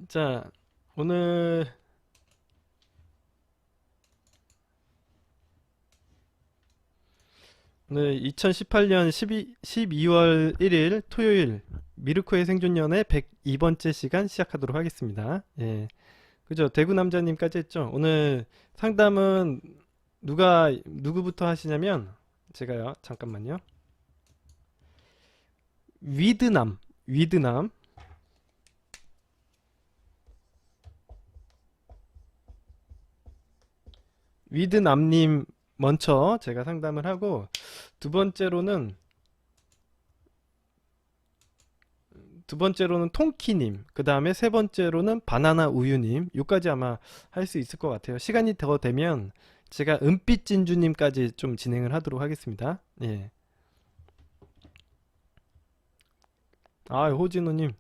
자, 오늘 2018년 12월 1일 토요일 미르코의 생존연애 102번째 시간 시작하도록 하겠습니다. 예. 그죠? 대구 남자님까지 했죠? 오늘 상담은 누구부터 하시냐면, 제가요, 잠깐만요. 위드남, 위드남님 먼저 제가 상담을 하고, 두 번째로는 두 번째로는 통키님, 그 다음에 세 번째로는 바나나 우유님, 요까지 아마 할 수 있을 것 같아요. 시간이 더 되면 제가 은빛 진주님까지 좀 진행을 하도록 하겠습니다. 예. 아, 호진호님,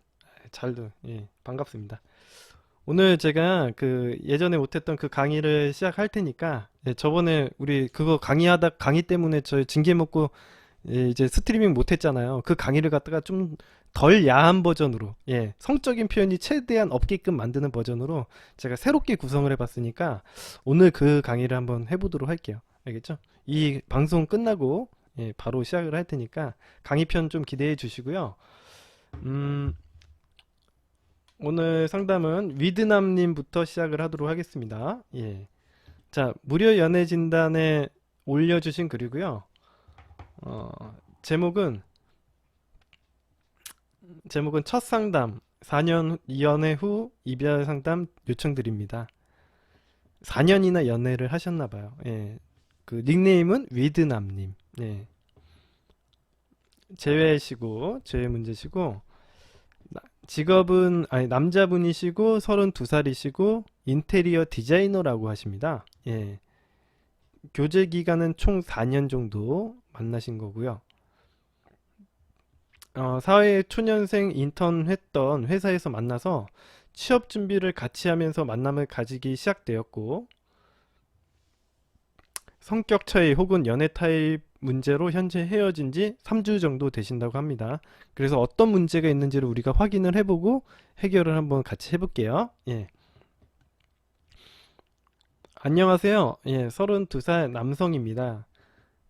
예, 반갑습니다. 오늘 제가 그 예전에 못했던 그 강의를 시작할 테니까, 예, 저번에 우리 그거 강의 때문에 저희 징계 먹고, 예, 이제 스트리밍 못했잖아요. 그 강의를 갖다가 좀 덜 야한 버전으로, 예, 성적인 표현이 최대한 없게끔 만드는 버전으로 제가 새롭게 구성을 해봤으니까 오늘 그 강의를 한번 해보도록 할게요. 알겠죠? 이 방송 끝나고, 예, 바로 시작을 할 테니까 강의편 좀 기대해 주시고요. 음, 오늘 상담은 위드남님부터 시작을 하도록 하겠습니다. 예. 자, 무료 연애 진단에 올려주신 글이고요. 제목은 첫 상담 4년 연애 후 이별 상담 요청드립니다. 4년이나 연애를 하셨나 봐요. 예. 그 닉네임은 위드남님. 예. 제외 문제시고, 직업은 아니 남자분이시고 32살이시고 인테리어 디자이너라고 하십니다. 예. 교제 기간은 총 4년 정도 만나신 거고요. 사회 초년생 인턴 했던 회사에서 만나서 취업 준비를 같이 하면서 만남을 가지기 시작되었고, 성격 차이 혹은 연애 타입 문제로 현재 헤어진 지 3주 정도 되신다고 합니다. 그래서 어떤 문제가 있는지를 우리가 확인을 해보고 해결을 한번 같이 해볼게요. 예. 안녕하세요. 예, 32살 남성입니다.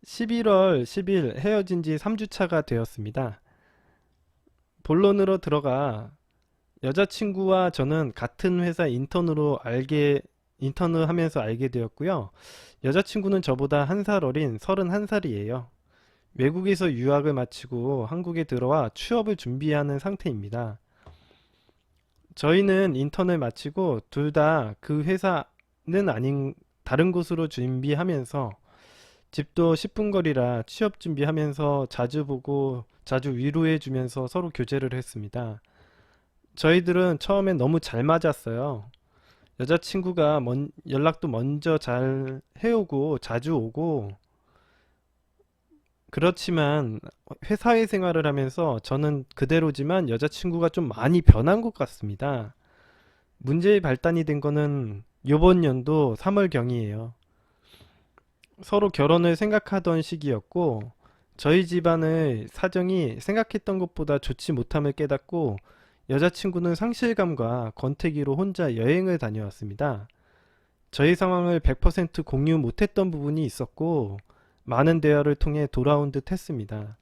11월 10일 헤어진 지 3주 차가 되었습니다. 본론으로 들어가, 여자친구와 저는 같은 회사 인턴을 하면서 알게 되었고요. 여자친구는 저보다 한 살 어린 31살이에요. 외국에서 유학을 마치고 한국에 들어와 취업을 준비하는 상태입니다. 저희는 인턴을 마치고 둘 다 그 회사는 아닌 다른 곳으로 준비하면서, 집도 10분 거리라 취업 준비하면서 자주 보고 자주 위로해 주면서 서로 교제를 했습니다. 저희들은 처음엔 너무 잘 맞았어요. 여자친구가 연락도 먼저 잘 해오고 자주 오고, 그렇지만 회사회 생활을 하면서 저는 그대로지만 여자친구가 좀 많이 변한 것 같습니다. 문제의 발단이 된 거는 요번 연도 3월경이에요. 서로 결혼을 생각하던 시기였고, 저희 집안의 사정이 생각했던 것보다 좋지 못함을 깨닫고 여자친구는 상실감과 권태기로 혼자 여행을 다녀왔습니다. 저희 상황을 100% 공유 못했던 부분이 있었고, 많은 대화를 통해 돌아온 듯 했습니다.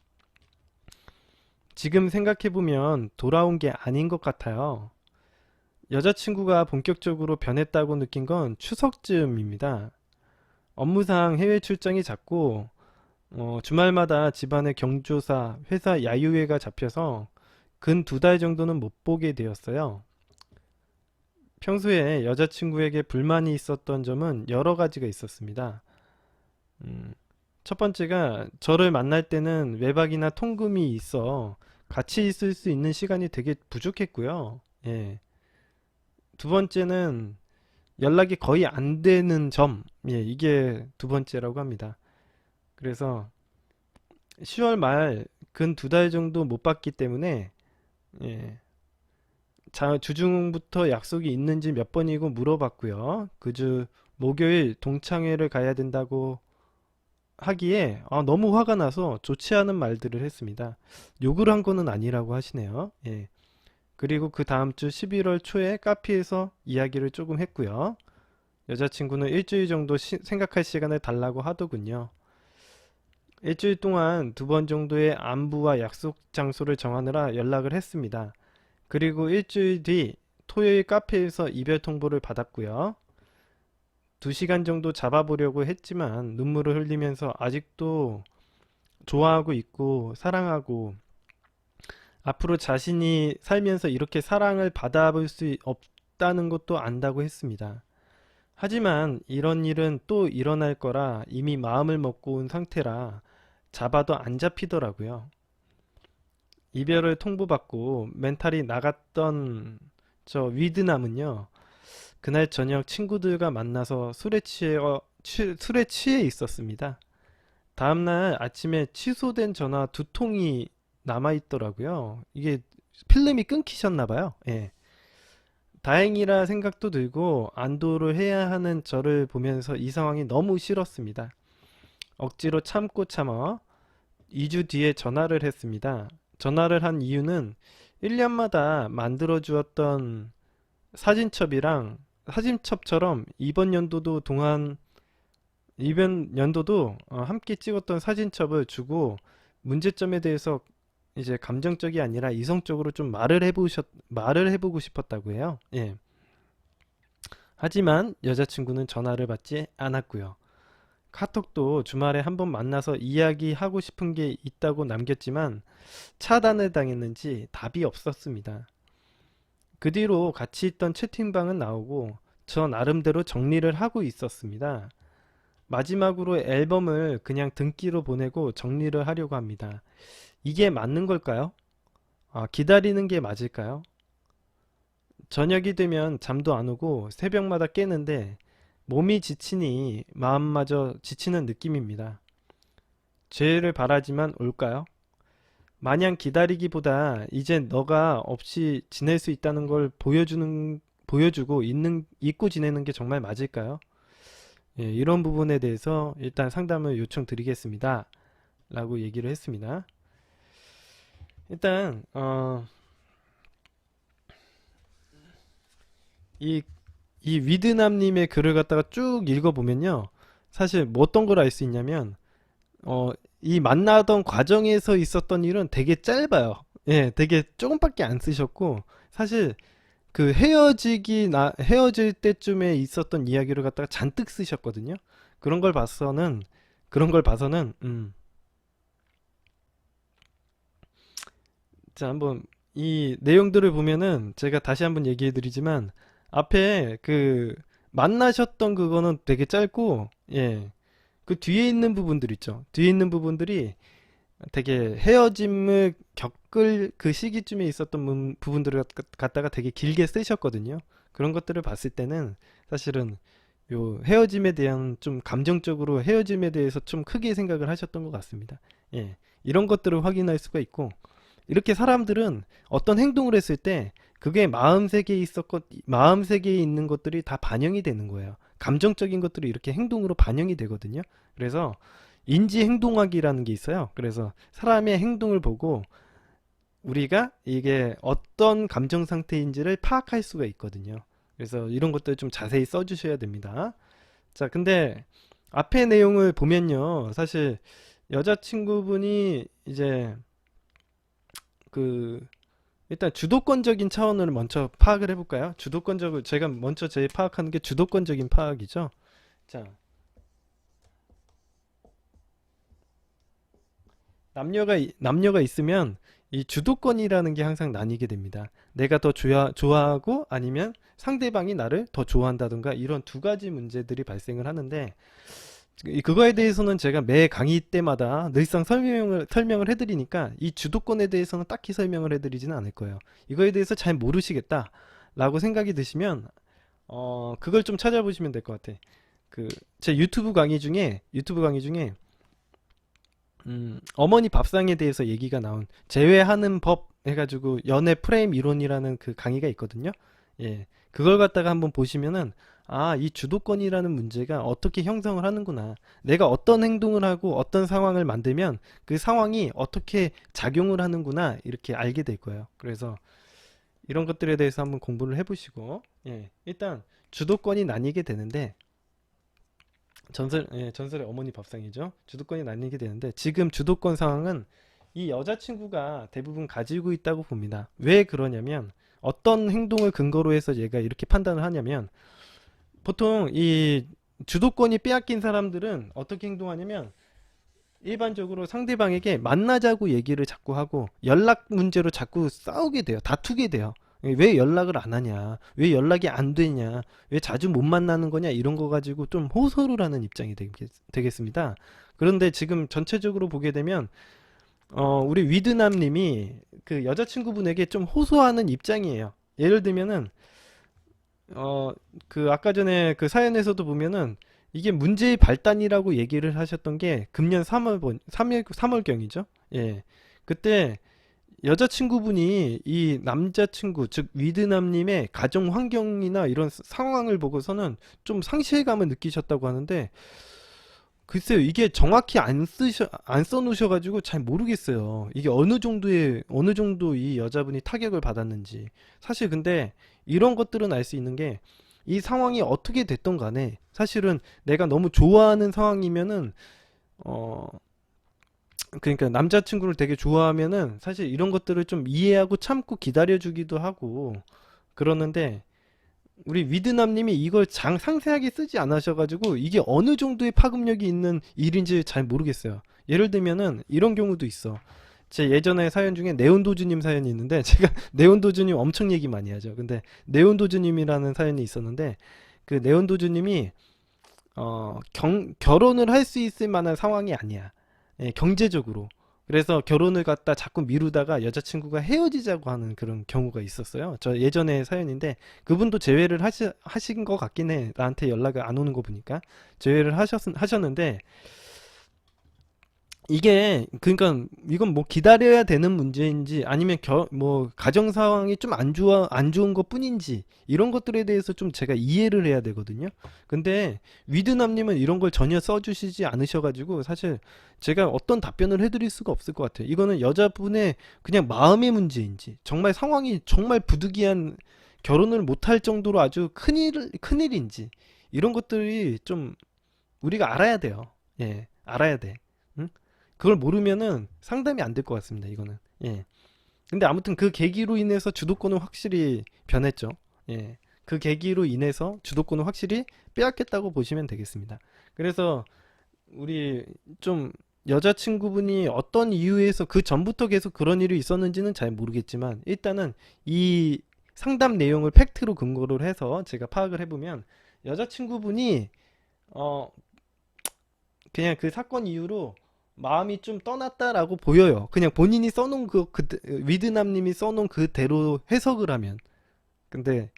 지금 생각해보면 돌아온 게 아닌 것 같아요. 여자친구가 본격적으로 변했다고 느낀 건 추석쯤입니다. 업무상 해외 출장이 잦고, 주말마다 집안의 경조사, 회사 야유회가 잡혀서 근 2달 정도는 못 보게 되었어요. 평소에 여자친구에게 불만이 있었던 점은 여러 가지가 있었습니다. 음, 첫 번째가 저를 만날 때는 외박이나 통금이 있어 같이 있을 수 있는 시간이 되게 부족했고요. 예. 두 번째는 연락이 거의 안 되는 점. 예, 이게 두 번째라고 합니다. 그래서 10월 말 근 2달 정도 못 봤기 때문에, 예, 주중부터 약속이 있는지 몇 번이고 물어봤고요. 그 주 목요일 동창회를 가야 된다고 하기에 너무 화가 나서 좋지 않은 말들을 했습니다. 욕을 한 거는 아니라고 하시네요. 예. 그리고 그 다음 주 11월 초에 카페에서 이야기를 조금 했고요. 여자친구는 일주일 정도 생각할 시간을 달라고 하더군요. 일주일 동안 두 번 정도의 안부와 약속 장소를 정하느라 연락을 했습니다. 그리고 일주일 뒤 토요일 카페에서 이별 통보를 받았고요. 2시간 정도 잡아보려고 했지만 눈물을 흘리면서 아직도 좋아하고 있고 사랑하고 앞으로 자신이 살면서 이렇게 사랑을 받아볼 수 없다는 것도 안다고 했습니다. 하지만 이런 일은 또 일어날 거라 이미 마음을 먹고 온 상태라 잡아도 안 잡히더라고요. 이별을 통보받고 멘탈이 나갔던 저 위드남은요. 그날 저녁 친구들과 만나서 술에 취해 있었습니다. 다음날 아침에 취소된 전화 두 통이 남아있더라고요. 이게 필름이 끊기셨나봐요. 예. 다행이라 생각도 들고 안도를 해야 하는 저를 보면서 이 상황이 너무 싫었습니다. 억지로 참고 참아 2주 뒤에 전화를 했습니다. 전화를 한 이유는 1년마다 만들어 주었던 사진첩처럼 이번 연도도 함께 찍었던 사진첩을 주고 문제점에 대해서 이제 감정적이 아니라 이성적으로 좀 말을 해보고 싶었다고 해요. 예. 하지만 여자친구는 전화를 받지 않았고요. 카톡도 주말에 한번 만나서 이야기하고 싶은 게 있다고 남겼지만 차단을 당했는지 답이 없었습니다. 그 뒤로 같이 있던 채팅방은 나오고 저 나름대로 정리를 하고 있었습니다. 마지막으로 앨범을 그냥 등기로 보내고 정리를 하려고 합니다. 이게 맞는 걸까요? 기다리는 게 맞을까요? 저녁이 되면 잠도 안 오고 새벽마다 깨는데 몸이 지치니 마음마저 지치는 느낌입니다. 죄를 바라지만 올까요? 마냥 기다리기보다 이제 너가 없이 지낼 수 있다는 걸 보여주고 잊고 지내는 게 정말 맞을까요? 예, 이런 부분에 대해서 일단 상담을 요청드리겠습니다. 라고 얘기를 했습니다. 일단 이, 이 위드남님의 글을 갖다가 쭉 읽어보면요. 사실 뭐 어떤 걸 알 수 있냐면 이 만나던 과정에서 있었던 일은 되게 짧아요. 예, 되게 조금밖에 안 쓰셨고 사실 그 헤어질 때쯤에 있었던 이야기를 갖다가 잔뜩 쓰셨거든요. 그런 걸 봐서는 그런 걸 봐서는 자, 한번 이 내용들을 보면은 제가 다시 한번 얘기해 드리지만 앞에 그 만나셨던 그거는 되게 짧고 예. 그 뒤에 있는 부분들 있죠. 뒤에 있는 부분들이 되게 헤어짐을 겪을 그 시기쯤에 있었던 부분들을 갖다가 되게 길게 쓰셨거든요. 그런 것들을 봤을 때는 사실은 요 헤어짐에 대한 좀 감정적으로 헤어짐에 대해서 좀 크게 생각을 하셨던 것 같습니다. 예. 이런 것들을 확인할 수가 있고 이렇게 사람들은 어떤 행동을 했을 때 그게 마음 세계에 있는 것들이 다 반영이 되는 거예요. 감정적인 것들이 이렇게 행동으로 반영이 되거든요. 그래서 인지 행동학이라는 게 있어요. 그래서 사람의 행동을 보고 우리가 이게 어떤 감정 상태인지를 파악할 수가 있거든요. 그래서 이런 것들 좀 자세히 써주셔야 됩니다. 자, 근데 앞에 내용을 보면요. 사실 여자친구분이 이제 그 일단 주도권적인 차원을 먼저 파악을 해볼까요? 제가 먼저 제 파악하는 게 주도권적인 파악이죠. 자, 남녀가 있으면 이 주도권이라는 게 항상 나뉘게 됩니다. 내가 더 좋아하고 아니면 상대방이 나를 더 좋아한다든가 이런 두 가지 문제들이 발생을 하는데 그거에 대해서는 제가 매 강의 때마다 늘상 설명을 해드리니까 이 주도권에 대해서는 딱히 설명을 해드리지는 않을 거예요. 이거에 대해서 잘 모르시겠다 라고 생각이 드시면 그걸 좀 찾아보시면 될 것 같아. 그 제 유튜브 강의 중에 어머니 밥상에 대해서 얘기가 나온 제외하는 법 해가지고 연애 프레임 이론이라는 그 강의가 있거든요. 예, 그걸 갖다가 한번 보시면은 이 주도권이라는 문제가 어떻게 형성을 하는구나. 내가 어떤 행동을 하고 어떤 상황을 만들면 그 상황이 어떻게 작용을 하는구나 이렇게 알게 될 거예요. 그래서 이런 것들에 대해서 한번 공부를 해보시고, 예, 일단 주도권이 나뉘게 되는데, 전설의 어머니 밥상이죠. 주도권이 나뉘게 되는데, 지금 주도권 상황은 이 여자친구가 대부분 가지고 있다고 봅니다. 왜 그러냐면, 어떤 행동을 근거로 해서 얘가 이렇게 판단을 하냐면, 보통 이 주도권이 빼앗긴 사람들은 어떻게 행동하냐면, 일반적으로 상대방에게 만나자고 얘기를 자꾸 하고 연락 문제로 자꾸 싸우게 돼요. 다투게 돼요. 왜 연락을 안 하냐? 왜 연락이 안 되냐? 왜 자주 못 만나는 거냐? 이런 거 가지고 좀 호소를 하는 입장이 되겠습니다. 그런데 지금 전체적으로 보게 되면 우리 위드남 님이 그 여자친구분에게 좀 호소하는 입장이에요. 예를 들면은 그 아까 전에 그 사연에서도 보면은 이게 문제의 발단이라고 얘기를 하셨던 게 금년 3월경이죠. 예. 그때 여자친구분이 이 남자친구, 즉 위드남님의 가정 환경이나 이런 상황을 보고서는 좀 상실감을 느끼셨다고 하는데, 글쎄요, 이게 정확히 안 써놓으셔가지고 잘 모르겠어요. 이게 어느 정도 이 여자분이 타격을 받았는지. 사실 근데 이런 것들은 알 수 있는 게, 이 상황이 어떻게 됐던 간에 사실은 내가 너무 좋아하는 상황이면은, 어, 그러니까 남자친구를 되게 좋아하면은 사실 이런 것들을 좀 이해하고 참고 기다려주기도 하고 그러는데, 우리 위드남님이 이걸 상세하게 쓰지 않으셔가지고 이게 어느 정도의 파급력이 있는 일인지 잘 모르겠어요. 예를 들면은 이런 경우도 있어. 제 예전에 사연 중에 네온도주님 사연이 있는데, 제가 네온도주님 엄청 얘기 많이 하죠. 근데 네온도주님이라는 사연이 있었는데, 그 네온도주님이 결혼을 할 수 있을 만한 상황이 아니야. 예, 경제적으로. 그래서 결혼을 갖다 자꾸 미루다가 여자친구가 헤어지자고 하는 그런 경우가 있었어요. 저 예전에 사연인데, 그분도 재회를 하신 것 같긴 해. 나한테 연락을 안 오는 거 보니까. 재회를 하셨는데, 이게 그러니까 이건 뭐 기다려야 되는 문제인지 아니면 뭐 가정 상황이 좀 안 좋은 것뿐인지 이런 것들에 대해서 좀 제가 이해를 해야 되거든요. 근데 위드남님은 이런 걸 전혀 써주시지 않으셔가지고 사실 제가 어떤 답변을 해드릴 수가 없을 것 같아요. 이거는 여자분의 그냥 마음의 문제인지 정말 상황이 정말 부득이한 결혼을 못할 정도로 아주 큰일인지 이런 것들이 좀 우리가 알아야 돼요. 예, 알아야 돼. 응? 그걸 모르면은 상담이 안 될 것 같습니다. 이거는. 예. 근데 아무튼 그 계기로 인해서 주도권은 확실히 변했죠. 예. 그 계기로 인해서 주도권을 확실히 빼앗겼다고 보시면 되겠습니다. 그래서 우리 좀 여자친구분이 어떤 이유에서 그 전부터 계속 그런 일이 있었는지는 잘 모르겠지만, 일단은 이 상담 내용을 팩트로 근거로 해서 제가 파악을 해보면, 여자친구분이 어 그냥 그 사건 이후로 마음이 좀 떠났다라고 보여요. 그냥 본인이 써놓은 위드남님이 써놓은 그대로 해석을 하면. 근데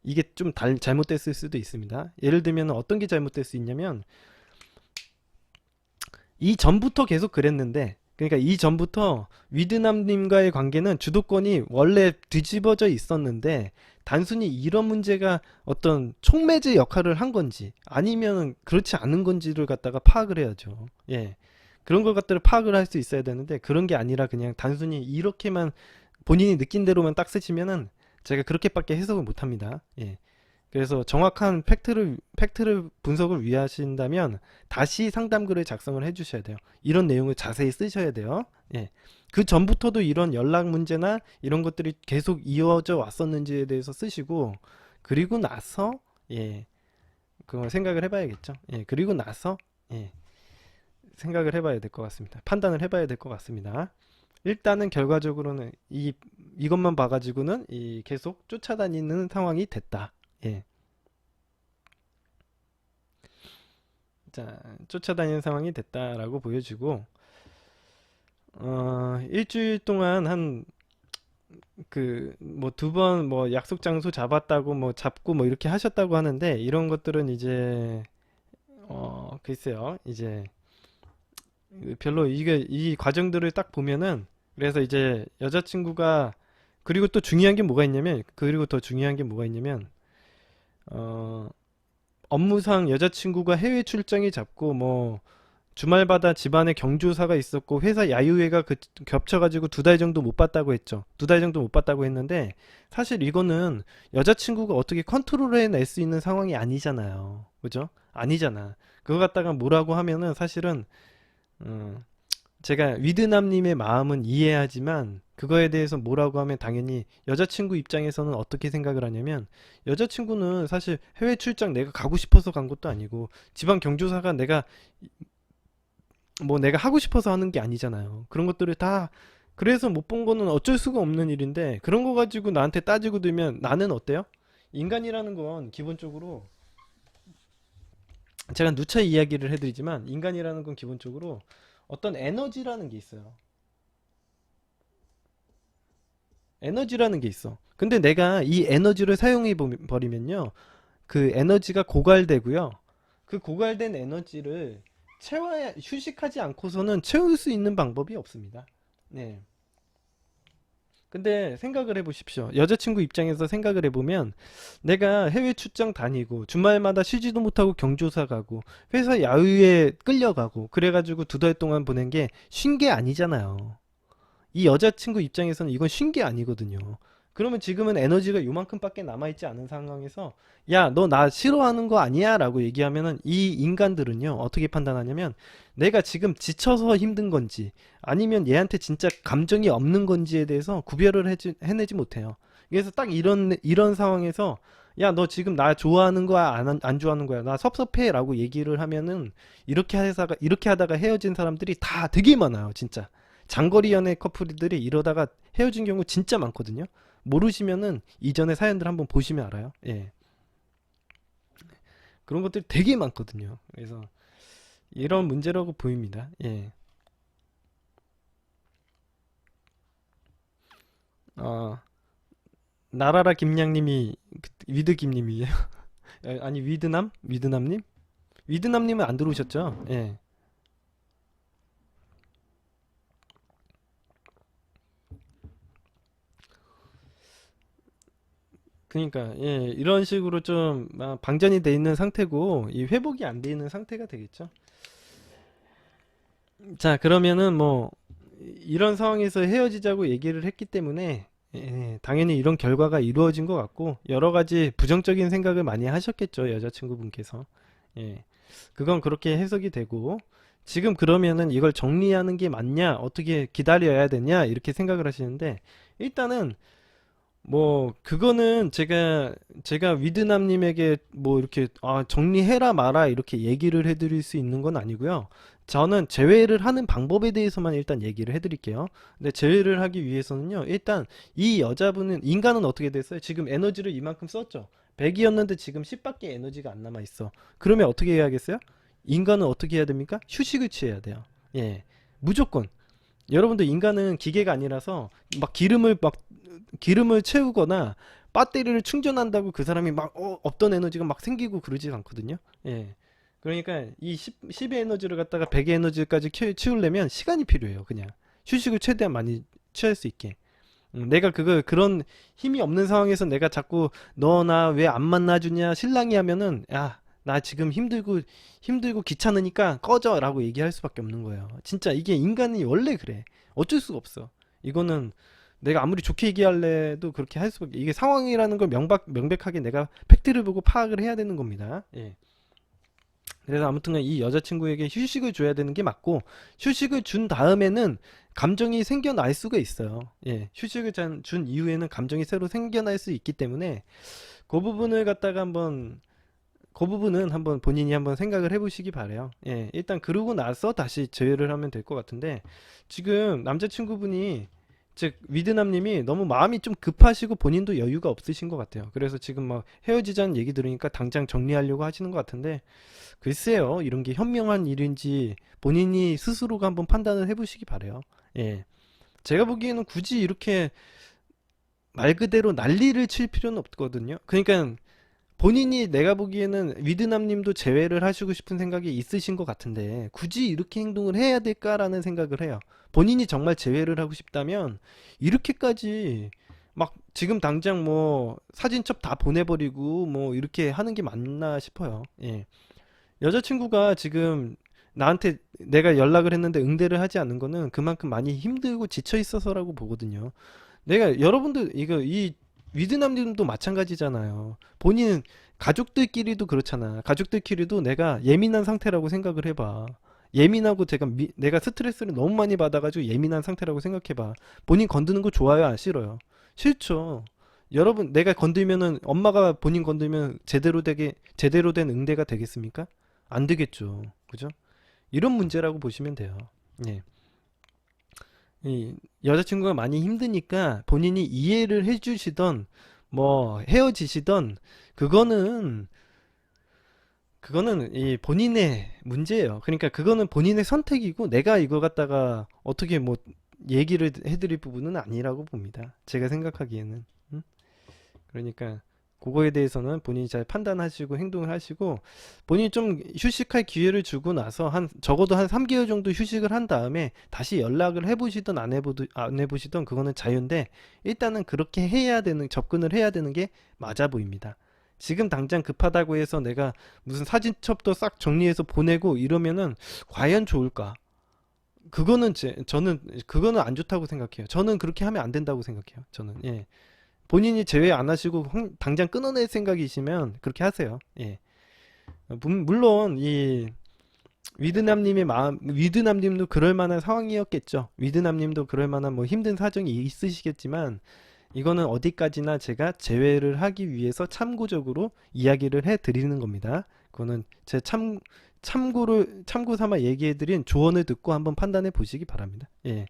이게 좀 잘못됐을 수도 있습니다. 예를 들면 어떤 게 잘못될 수 있냐면, 이 전부터 계속 그랬는데, 그러니까 이 전부터 위드남님과의 관계는 주도권이 원래 뒤집어져 있었는데, 단순히 이런 문제가 어떤 촉매제 역할을 한 건지 아니면 그렇지 않은 건지를 갖다가 파악을 해야죠. 예. 그런 것 것들을 파악을 할 수 있어야 되는데, 그런 게 아니라 그냥 단순히 이렇게만 본인이 느낀 대로만 딱 쓰시면은 제가 그렇게밖에 해석을 못 합니다. 예. 그래서 정확한 팩트를 분석을 위하신다면 다시 상담글을 작성을 해 주셔야 돼요. 이런 내용을 자세히 쓰셔야 돼요. 예. 그 전부터도 이런 연락 문제나 이런 것들이 계속 이어져 왔었는지에 대해서 쓰시고, 그리고 나서 예. 그걸 생각을 해봐야겠죠. 예. 그리고 나서 예. 생각을 해봐야 될 것 같습니다. 판단을 해봐야 될 것 같습니다. 일단은 결과적으로는 이것만 봐가지고는 계속 쫓아다니는 상황이 됐다. 예. 자, 쫓아다니는 상황이 됐다라고 보여지고, 일주일 동안 뭐 두 번 뭐 약속 장소 잡았다고 뭐 잡고 뭐 이렇게 하셨다고 하는데, 이런 것들은 이제, 글쎄요, 이제 별로 이 과정들을 딱 보면은, 그래서 이제 여자친구가, 그리고 또 중요한 게 뭐가 있냐면, 그리고 더 중요한 게 뭐가 있냐면, 어, 업무상 여자친구가 해외 출장이 잡고 뭐 주말마다 집안에 경조사가 있었고 회사 야유회가 겹쳐가지고 2달 정도 못 봤다고 했죠. 2달 정도 못 봤다고 했는데 사실 이거는 여자친구가 어떻게 컨트롤해낼 수 있는 상황이 아니잖아요. 그죠? 아니잖아. 그거 갖다가 뭐라고 하면은 사실은 음, 제가 위드남님의 마음은 이해하지만 그거에 대해서 뭐라고 하면 당연히 여자친구 입장에서는 어떻게 생각을 하냐면 여자친구는 사실 해외 출장 내가 가고 싶어서 간 것도 아니고 지방 경조사가 내가 뭐 내가 하고 싶어서 하는 게 아니잖아요. 그런 것들을 다 그래서 못 본 거는 어쩔 수가 없는 일인데 그런 거 가지고 나한테 따지고 들면 나는 어때요? 인간이라는 건 기본적으로 제가 누차 이야기를 해드리지만 인간이라는 건 기본적으로 어떤 에너지라는 게 있어요. 에너지라는 게 있어. 근데 내가 이 에너지를 사용해 버리면요. 그 에너지가 고갈되고요. 그 고갈된 에너지를 채워야 휴식하지 않고서는 채울 수 있는 방법이 없습니다. 네. 근데 생각을 해보십시오. 여자친구 입장에서 생각을 해보면 내가 해외 출장 다니고 주말마다 쉬지도 못하고 경조사 가고 회사 야유에 끌려가고 그래가지고 2달 동안 보낸 게 쉰 게 아니잖아요. 이 여자친구 입장에서는 이건 쉰 게 아니거든요. 그러면 지금은 에너지가 요만큼밖에 남아있지 않은 상황에서 야, 너 나 싫어하는 거 아니야? 라고 얘기하면은 이 인간들은요, 어떻게 판단하냐면 내가 지금 지쳐서 힘든 건지 아니면 얘한테 진짜 감정이 없는 건지에 대해서 구별을 해내지 못해요. 그래서 딱 이런 상황에서 야, 너 지금 나 좋아하는 거야? 안 좋아하는 거야? 나 섭섭해? 라고 얘기를 하면은 이렇게 하다가 헤어진 사람들이 다 되게 많아요, 진짜. 장거리 연애 커플들이 이러다가 헤어진 경우 진짜 많거든요. 모르시면은 이전의 사연들 한번 보시면 알아요. 예. 그런 것들이 되게 많거든요. 그래서 이런 문제라고 보입니다. 예. 어, 나라라 김양님이 위드 김님이에요. 아니 위드남? 위드남님? 위드남님은 안 들어오셨죠? 예. 그러니까 예, 이런 식으로 좀 방전이 돼 있는 상태고 이 회복이 안 돼 있는 상태가 되겠죠. 자, 그러면은 뭐 이런 상황에서 헤어지자고 얘기를 했기 때문에 당연히 이런 결과가 이루어진 것 같고 여러 가지 부정적인 생각을 많이 하셨겠죠, 여자친구분께서. 예. 그건 그렇게 해석이 되고 지금 그러면은 이걸 정리하는 게 맞냐, 어떻게 기다려야 되냐 이렇게 생각을 하시는데 일단은 뭐 그거는 제가 위드남님에게 뭐 이렇게 정리해라 마라 이렇게 얘기를 해드릴 수 있는 건 아니고요. 저는 제외를 하는 방법에 대해서만 일단 얘기를 해드릴게요. 근데 제외를 하기 위해서는요. 일단 이 여자분은 인간은 어떻게 됐어요? 지금 에너지를 이만큼 썼죠. 100이었는데 지금 10밖에 에너지가 안 남아 있어. 그러면 어떻게 해야겠어요? 인간은 어떻게 해야 됩니까? 휴식을 취해야 돼요. 예, 무조건. 여러분들 인간은 기계가 아니라서 막 기름을 채우거나 배터리를 충전한다고 그 사람이 막 없던 에너지가 막 생기고 그러지 않거든요. 예. 그러니까 이 10의 에너지를 갖다가 100의 에너지까지 치우려면 시간이 필요해요. 그냥 휴식을 최대한 많이 취할 수 있게. 내가 그런 힘이 없는 상황에서 내가 자꾸 너 나 왜 안 만나주냐 신랑이 하면은 야, 나 지금 힘들고 귀찮으니까 꺼져라고 얘기할 수밖에 없는 거예요. 진짜 이게 인간이 원래 그래. 어쩔 수가 없어. 이거는 내가 아무리 좋게 얘기할래도 그렇게 할 수밖에. 이게 상황이라는 걸 명백하게 내가 팩트를 보고 파악을 해야 되는 겁니다. 예. 그래서 아무튼 이 여자친구에게 휴식을 줘야 되는 게 맞고 휴식을 준 다음에는 감정이 생겨날 수가 있어요. 예, 휴식을 준 이후에는 감정이 새로 생겨날 수 있기 때문에 그 부분을 갖다가 그 부분은 한번 본인이 한번 생각을 해보시기 바래요. 예, 일단 그러고 나서 다시 제외를 하면 될 것 같은데 지금 남자친구분이 즉 위드남님이 너무 마음이 좀 급하시고 본인도 여유가 없으신 것 같아요. 그래서 지금 막 헤어지자는 얘기 들으니까 당장 정리하려고 하시는 것 같은데 글쎄요, 이런 게 현명한 일인지 본인이 스스로가 한번 판단을 해보시기 바래요. 예, 제가 보기에는 굳이 이렇게 말 그대로 난리를 칠 필요는 없거든요. 그러니까 본인이 내가 보기에는 위드남님도 제외를 하시고 싶은 생각이 있으신 것 같은데 굳이 이렇게 행동을 해야 될까라는 생각을 해요. 본인이 정말 제외를 하고 싶다면 이렇게까지 막 지금 당장 뭐 사진첩 다 보내버리고 뭐 이렇게 하는 게 맞나 싶어요. 예. 여자친구가 지금 나한테 내가 연락을 했는데 응대를 하지 않는 거는 그만큼 많이 힘들고 지쳐 있어서라고 보거든요. 내가 여러분들 이거 이 위드남님도 마찬가지잖아요. 본인 가족들끼리도 그렇잖아. 가족들끼리도 내가 예민한 상태라고 생각을 해봐. 예민하고 내가 스트레스를 너무 많이 받아가지고 예민한 상태라고 생각해봐. 본인 건드는 거 좋아요, 안 싫어요? 싫죠. 여러분 내가 건들면은 엄마가 본인 건들면 제대로 된 응대가 되겠습니까? 안 되겠죠. 그죠? 이런 문제라고 보시면 돼요. 예. 이 여자친구가 많이 힘드니까 본인이 이해를 해주시던 뭐 헤어지시던 그거는 그거는 이 본인의 문제예요. 그러니까 그거는 본인의 선택이고 내가 이거 갖다가 어떻게 뭐 얘기를 해드릴 부분은 아니라고 봅니다. 제가 생각하기에는. 음? 그러니까 그거에 대해서는 본인이 잘 판단하시고 행동을 하시고 본인이 좀 휴식할 기회를 주고 나서 한 적어도 한 3개월 정도 휴식을 한 다음에 다시 연락을 해보시든 안 해보시든 그거는 자유인데 일단은 그렇게 해야 되는 접근을 해야 되는 게 맞아 보입니다. 지금 당장 급하다고 해서 내가 무슨 사진첩도 싹 정리해서 보내고 이러면은 과연 좋을까? 저는 그거는 안 좋다고 생각해요. 저는 그렇게 하면 안 된다고 생각해요. 저는 예. 본인이 제외 안 하시고 당장 끊어낼 생각이시면 그렇게 하세요. 예. 물론 이 위드남님도 그럴 만한 상황이었겠죠. 위드남님도 그럴 만한 뭐 힘든 사정이 있으시겠지만 이거는 어디까지나 제가 제외를 하기 위해서 참고적으로 이야기를 해 드리는 겁니다. 그거는 제 참고 삼아 얘기해 드린 조언을 듣고 한번 판단해 보시기 바랍니다. 예.